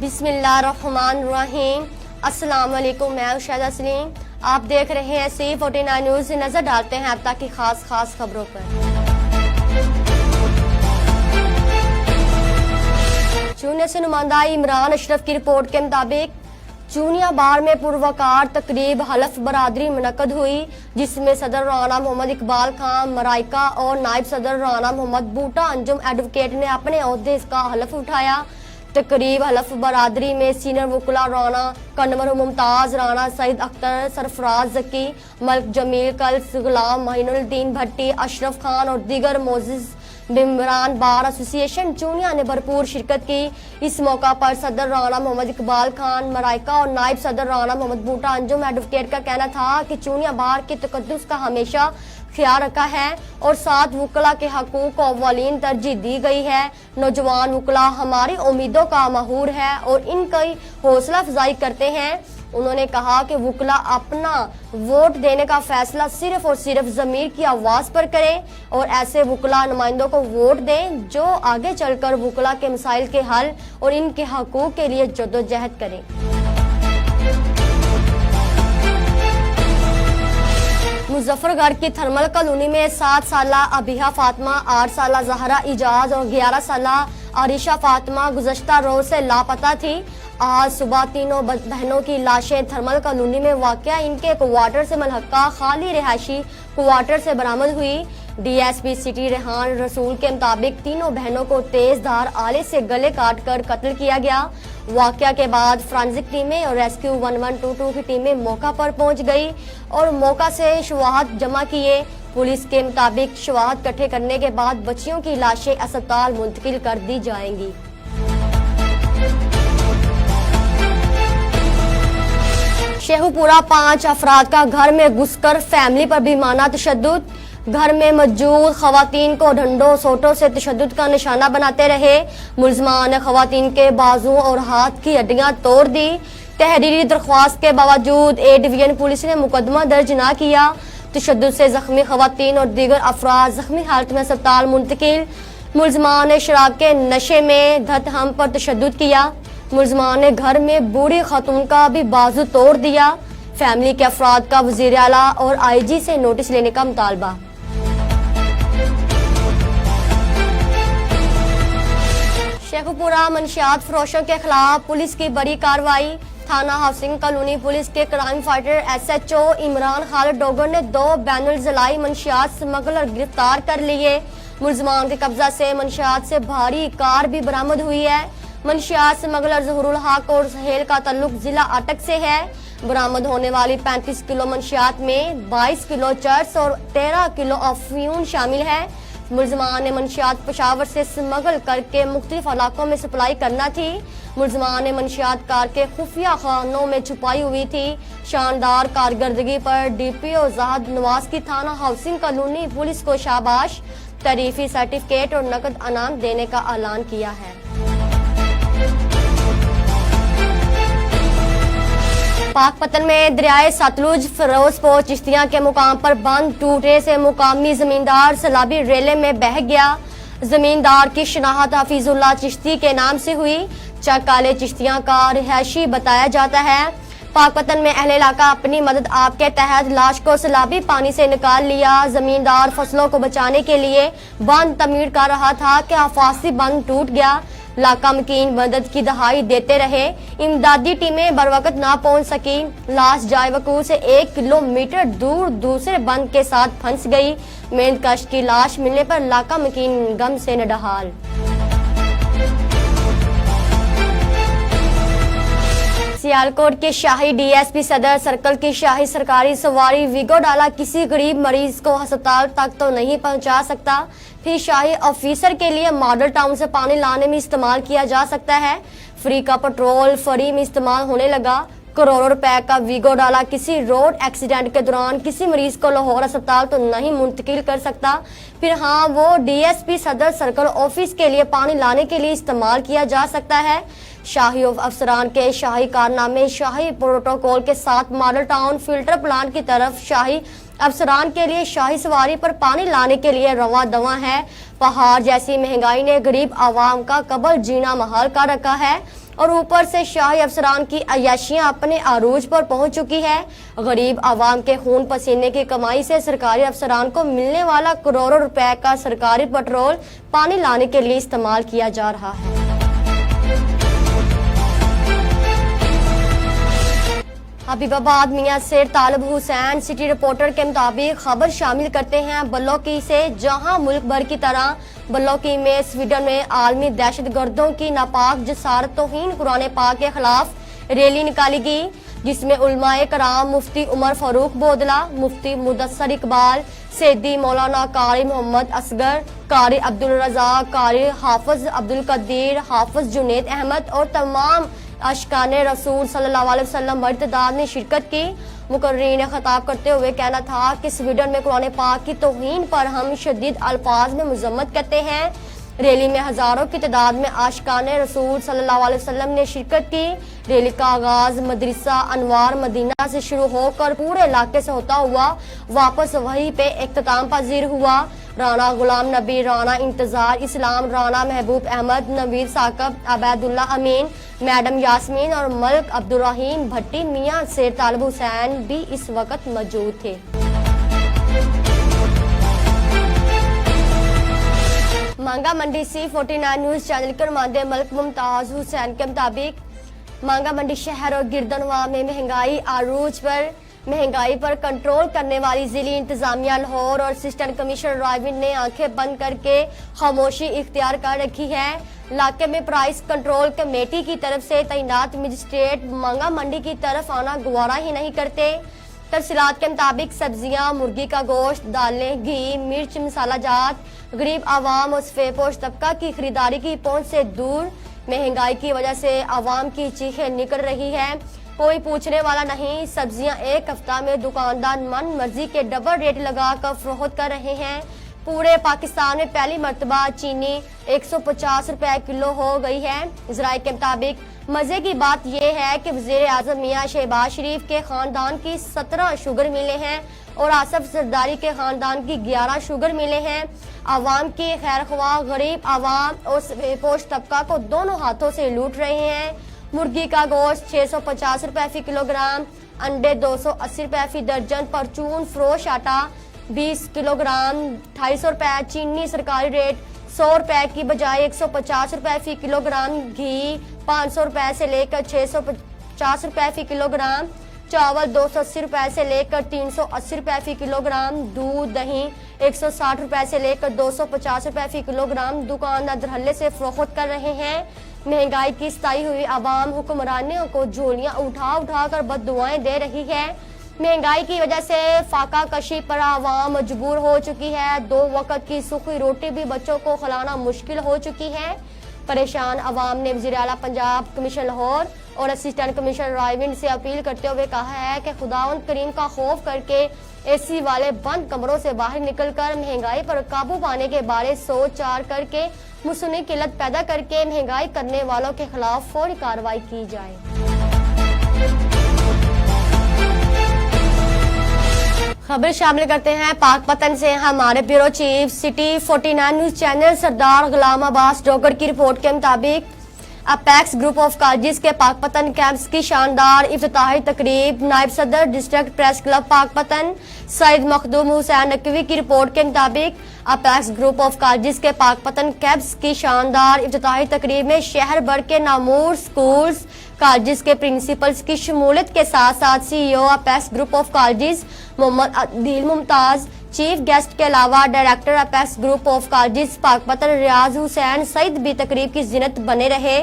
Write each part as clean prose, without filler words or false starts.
बिस्मिल्लाहिर्रहमानिर्रहीम। अस्सलाम वालेकुम, मैं शाहिदा सलीम। आप देख रहे हैं C49 न्यूज़। नजर डालते हैं अब तक की खास खबरों पर। चूनिया से नुमाइंदा इमरान अशरफ की रिपोर्ट के मुताबिक चूनिया बार में पुरवकार तकरीब हलफ बरादरी मुनक्कद हुई, जिसमें सदर राना मोहम्मद इकबाल खान मराइका और नायब सदर राना मोहम्मद बूटा अंजुम एडवोकेट ने अपने ओहदे का हलफ उठाया। तकरीब हलफ बरादरी में सीनियर वकुला राना कन्वर मुमताज, राना सईद अख्तर, सरफराज जकी, मलिक जमील कल्स, गुलाम मोइनुद्दीन भट्टी, अशरफ खान और दीगर मोजिज मेंबरान बार एसोसिएशन चूनिया ने भरपूर शिरकत की। इस मौका पर सदर राना मोहम्मद इकबाल खान मराइका और नायब सदर राना मोहम्मद बूटा अंजुम एडवोकेट का कहना था कि चूनिया बार के तकद्दुस का हमेशा ख्याल रखा है और साथ वकला के हकूक को अव्वलीन तरजीह दी गई है। नौजवान वकला हमारी उम्मीदों का महूर है और इनकी हौसला अफजाई करते हैं। उन्होंने कहा कि वकला अपना वोट देने का फैसला सिर्फ और सिर्फ ज़मीर की आवाज़ पर करें और ऐसे वकला नुमाइंदों को वोट दें जो आगे चलकर वकला के मसाइल के हल और इनके हकूक के लिए जद्दोजहद करें। मुजफ्फरगढ़ की थर्मल कॉलोनी में 7 साला अबिहा फातिमा, 8 साला जहरा इजाज और 11 साला आरिशा फातिमा गुज़श्ता रोज से लापता थी। आज सुबह तीनों बहनों की लाशें थर्मल कॉलोनी में वाक़या इनके क्वार्टर से मलहका खाली रिहायशी क्वार्टर से बरामद हुई। डीएसपी सिटी रेहान रसूल के मुताबिक तीनों बहनों को तेज धार आले से गले काट कर कत्ल किया गया। वाक़या के बाद फ्रांसिक टीमें और रेस्क्यू 1122 की टीमें मौका पर पहुंच गई और मौका से शवाहद जमा किए। पुलिस के मुताबिक शवाहद इकट्ठे करने के बाद बच्चियों की लाशें अस्पताल मुंतकिल कर दी जाएंगी। शेखुपुरा 5 अफराद का घर में घुसकर फैमिली पर बेईमाना तशद्दुद। घर में मौजूद खवातीन को डंडों सोटों से तशद्दुद का निशाना बनाते रहे। मुलजमान ने खवातीन के बाजुओं और हाथ की हड्डियां तोड़ दी। तहरीरी दरख्वास्त के बावजूद ए डिवीजन पुलिस ने मुकदमा दर्ज न किया। तशद्दुद से जख्मी खवातीन और दीगर अफराद जख्मी हालत में अस्पताल मुंतकिल। मुलजमान ने शराब के नशे में धत हम पर तशद्दुद किया। मुलजमान ने घर में बूढ़ी खातून का भी बाजू तोड़ दिया। फैमिली के अफराद का वजीर आला और IG से नोटिस लेने का मुतालबा। शेखुपुरा मंशियात फरोशों के खिलाफ पुलिस की बड़ी कार्रवाई। थाना हाउसिंग कॉलोनी पुलिस के crime fighter SHO Imran Khalid Dogar ने 2 बैनुल ज़िलाई मंशियात स्मगलर गिरफ्तार कर लिए। मुलजमान के कब्जा से मंशियात से भारी कार भी बरामद हुई है। मंशियात स्मगलर ज़हूरुल हक और सहेल का ताल्लुक जिला अटक से है। बरामद होने वाली 35 किलो मंशियात में 22 किलो चर्स और 13 किलो अफीम शामिल है। मुलजमान ने मंशियात पेशावर से स्मगल करके मुख्तलिफ इलाकों में सप्लाई करना थी। मुलजमान ने मंशियात कार के खुफिया खानों में छुपाई हुई थी। शानदार कारकर्दगी पर DPO ज़ाहद नवाज की थाना हाउसिंग कॉलोनी पुलिस को शाबाश, तारीफी सर्टिफिकेट और नकद अनाम देने का ऐलान किया है। पाकपतन में दरियाए सतलुज फिरोजपुर चिश्तियां के मुकाम पर बंद टूटने से मुकामी जमींदार सैलाबी रेले में बह गया। जमींदार की शनाख्त हफीजुल्लाह चिश्ती के नाम से हुई। चकाले चिश्तियां का रिहायशी बताया जाता है। पाकपतन में अहले इलाका अपनी मदद आप के तहत लाश को सैलाबी पानी से निकाल लिया। जमींदार फसलों को बचाने के लिए बंद तमीर कर रहा था कि आफासी बंद टूट गया। इलाका मकीन मदद की दहाई देते रहे। इमदादी टीमें बरवकत ना पहुंच सकी। लाश जाए वकूल से 1 किलोमीटर दूर दूसरे बंद के साथ फंस गई। मेहनतकश की लाश मिलने पर इलाका मकीन गम से नडहाल। सियालकोट के शाही DSP सदर सर्कल की शाही सरकारी सवारी विगो डाला किसी गरीब मरीज को अस्पताल तक तो नहीं पहुंचा सकता, फिर शाही ऑफिसर के लिए मॉडल टाउन से पानी लाने में इस्तेमाल किया जा सकता है। फ्री का पेट्रोल फ्री में इस्तेमाल होने लगा। करोड़ों रुपए का विगो डाला किसी रोड एक्सीडेंट के दौरान किसी मरीज को लाहौर अस्पताल तो नहीं मुंतकिल कर सकता, फिर हाँ वो DSP सदर सर्कल ऑफिस के लिए पानी लाने के लिए इस्तेमाल किया जा सकता है। शाही अफसरान के शाही कारनामे शाही प्रोटोकॉल के साथ मॉडल टाउन फिल्टर प्लांट की तरफ शाही अफसरान के लिए शाही सवारी पर पानी लाने के लिए रवा दवा है। पहाड़ जैसी महंगाई ने गरीब आवाम का कब्र जीना महाल कर रखा है और ऊपर से शाही अफसरान की अय्याशियां अपने आरूज पर पहुंच चुकी है। गरीब आवाम के खून पसीने की कमाई से सरकारी अफसरान को मिलने वाला करोड़ों रुपए का सरकारी पेट्रोल पानी लाने के लिए इस्तेमाल किया जा रहा है। हबीबाबाद मियां से तालिब हुसैन सिटी रिपोर्टर के मुताबिक खबर शामिल करते हैं बल्लौकी से, जहां मुल्क भर की तरह बल्लौकी में स्वीडन में आलमी दहशतगर्दों की नापाक जसारत तौहीन कुरान पाक के खिलाफ रैली निकाली गई, जिसमें उलमाए कराम मुफ्ती उमर फारूक बोदला, मुफ्ती मुदस्सर इकबाल, सैदी मौलाना कारी मोहम्मद असगर, कारी अब्दुल रज़ाक, कारी हाफिज अब्दुल कदीर, हाफिज जुनैद अहमद और तमाम अशकाने रसूल सल्लल्लाहु अलैहि वसल्लम बड़ी तादाद ने शिरकत की। मुकर्रीन ने खिताब करते हुए कहना था कि स्वीडन में कुरान पाक की तौहीन पर हम शदीद अल्फाज में मजम्मत करते हैं। रैली में हजारों की तादाद में आशिकाने रसूल सल्लल्लाहु अलैहि वसल्लम ने शिरकत की। रैली का आगाज मदरसा अनवार मदीना से शुरू होकर पूरे इलाके से होता हुआ वापस वहीं पे इख्तिताम पजीर हुआ। राना गुलाम नबी, राना इंतजार इस्लाम, राना महबूब अहमद, नवीर साकब, अबैदुल्ला अमीन, मैडम यास्मीन और मलिक अब्दुर्रहीम भट्टी मियां शेर तालिब हुसैन भी इस वक्त मौजूद थे। मांगा मंडी C49 न्यूज चैनल के नुमाइंदे मलिक मुमताज हुसैन के मुताबिक मांगा मंडी शहर और गिरदनवा में महंगाई पर कंट्रोल करने वाली जिली इंतजामिया लाहौर और असिस्टेंट कमिश्नर रायविंड ने आंखें बंद करके खामोशी इख्तियार कर रखी है। इलाके में प्राइस कंट्रोल कमेटी की तरफ से तैनात मजिस्ट्रेट मांगा मंडी की तरफ आना गवारा ही नहीं करते। तफसीलात के मुताबिक सब्जियां, मुर्गी का गोश्त, दालें, घी, मिर्च, मसाला जात गरीब आवाम और सफेदपोश तबका की खरीदारी की पहुंच से दूर। महंगाई की वजह से आवाम की चीखें निकल रही है, कोई पूछने वाला नहीं। सब्जियां एक हफ्ता में दुकानदार मन मर्जी के डबल रेट लगाकर फरोख्त कर रहे हैं। पूरे पाकिस्तान में पहली मर्तबा चीनी 150 रुपए किलो हो गई है। इजराइल के मुताबिक मजे की बात यह है कि वजीर आजम मियां शहबाज शरीफ के खानदान की 17 शुगर मिले हैं और आसफ जरदारी के खानदान की 11 शुगर मिले हैं। आवाम की खैरख्वाह गरीब आवाम और बेपोश तबका को दोनों हाथों से लूट रहे हैं। मुर्गी का गोश्त 650 रुपए फी किलोग्राम, अंडे 280 रुपए फी दर्जन, परचून फ्रोश आटा 20 किलोग्राम 250 रुपए, चीनी सरकारी रेट 100 रुपए की बजाय 150 रुपए फी किलोग्राम, घी 500 रुपए से लेकर 650 रुपए फी किलोग्राम, चावल 280 रुपए से लेकर 380 रुपए फी किलोग्राम, दूध दही 160 रुपए से लेकर 250 रुपए फी किलोग्राम दुकानदार धड़ल्ले से फरोख्त कर रहे हैं। महंगाई की सताई हुई आवाम हुक्मरानियों को झोलियां उठा उठा कर बददुआएं दे रही है। महंगाई की वजह से फाका कशी पर आवाम मजबूर हो चुकी है। 2 वक्त की सूखी रोटी भी बच्चों को खिलाना मुश्किल हो चुकी है। परेशान आवाम ने वज़ीर आला पंजाब कमिश्नर लाहौर और असिस्टेंट कमिश्नर रायविंड से अपील करते हुए कहा है कि खुदावंद करीम का खौफ करके एसी वाले बंद कमरों से बाहर निकलकर महंगाई पर काबू पाने के बारे सोच विचार करके मुसनी किल्लत पैदा करके महंगाई करने वालों के खिलाफ फौरी कार्रवाई की जाए। खबर शामिल करते हैं पाकपतन से। हमारे ब्यूरो चीफ सिटी49 न्यूज चैनल सरदार गुलाम अब्बास डोगर की रिपोर्ट के मुताबिक अपेक्स ग्रुप ऑफ कॉलेजेस के पाकपतन कैंप्स की शानदार इफ्तिताही तकरीब। नायब सदर district press club Pakpattan Saeed Makhdoom Hussain Naqvi की रिपोर्ट के मुताबिक अपेक्स ग्रुप ऑफ कॉलेजेस के पाकपतन कैंप्स की शानदार इफ्तिताही तकरीब में शहर भर के नामूर स्कूल्स कॉलेजेस के प्रिंसिपल्स की शमूलियत के साथ साथ CEO Apex group of colleges Mohammad Adeel Mumtaz, chief guest के अलावा director Apex group of colleges Pakpattan Riaz Hussain Saeed भी तकरीब की जिन्नत बने रहे।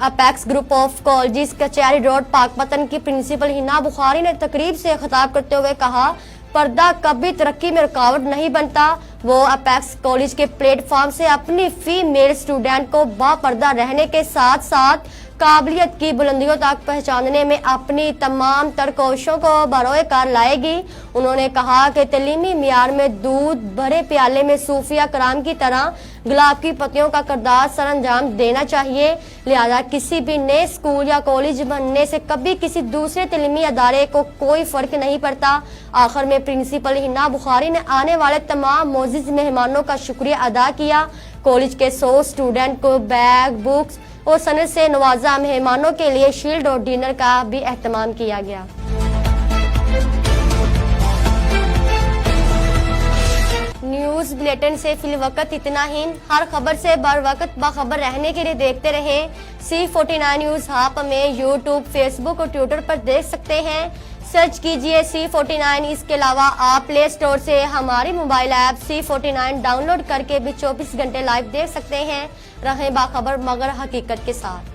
Apex group of colleges Kachehri road Pakpattan की प्रिंसिपल हिना बुखारी ने तकरीब से खिताब करते हुए कहा, पर्दा कभी तरक्की में रुकावट नहीं बनता। वो अपेक्स कॉलेज के प्लेटफॉर्म से अपनी फीमेल स्टूडेंट को बापर्दा रहने के साथ साथ काबिलियत की बुलंदियों तक पहचानने में अपनी तमाम तर कोशिशों को बरोए कार लाएगी। उन्होंने कहा कि तलीमी मियार में दूध भरे प्याले में सूफिया कराम की तरह गुलाब की पत्तियों का किरदार सर अंजाम देना चाहिए। लिहाजा किसी भी नए स्कूल या कॉलेज बनने से कभी किसी दूसरे तलीमी अदारे को कोई फर्क नहीं पड़ता। आखिर में प्रिंसिपल हिना बुखारी ने आने वाले तमाम मोजिज मेहमानों का शुक्रिया अदा किया। कॉलेज के 100 स्टूडेंट को बैग, बुक्स, और सनद से नवाजा मेहमानों के लिए शील्ड और डिनर का भी एहतमाम किया गया। न्यूज बुलेटिन से फिलवक्त इतना ही। हर खबर से बर वक्त बाखबर रहने के लिए देखते रहें C49 न्यूज। आप हमें यूट्यूब, फेसबुक और ट्विटर पर देख सकते हैं, सर्च कीजिए C49। इसके अलावा आप प्ले स्टोर से हमारी मोबाइल ऐप C49 डाउनलोड करके भी 24 घंटे लाइव देख सकते हैं। रहें बाखबर मगर हकीकत के साथ।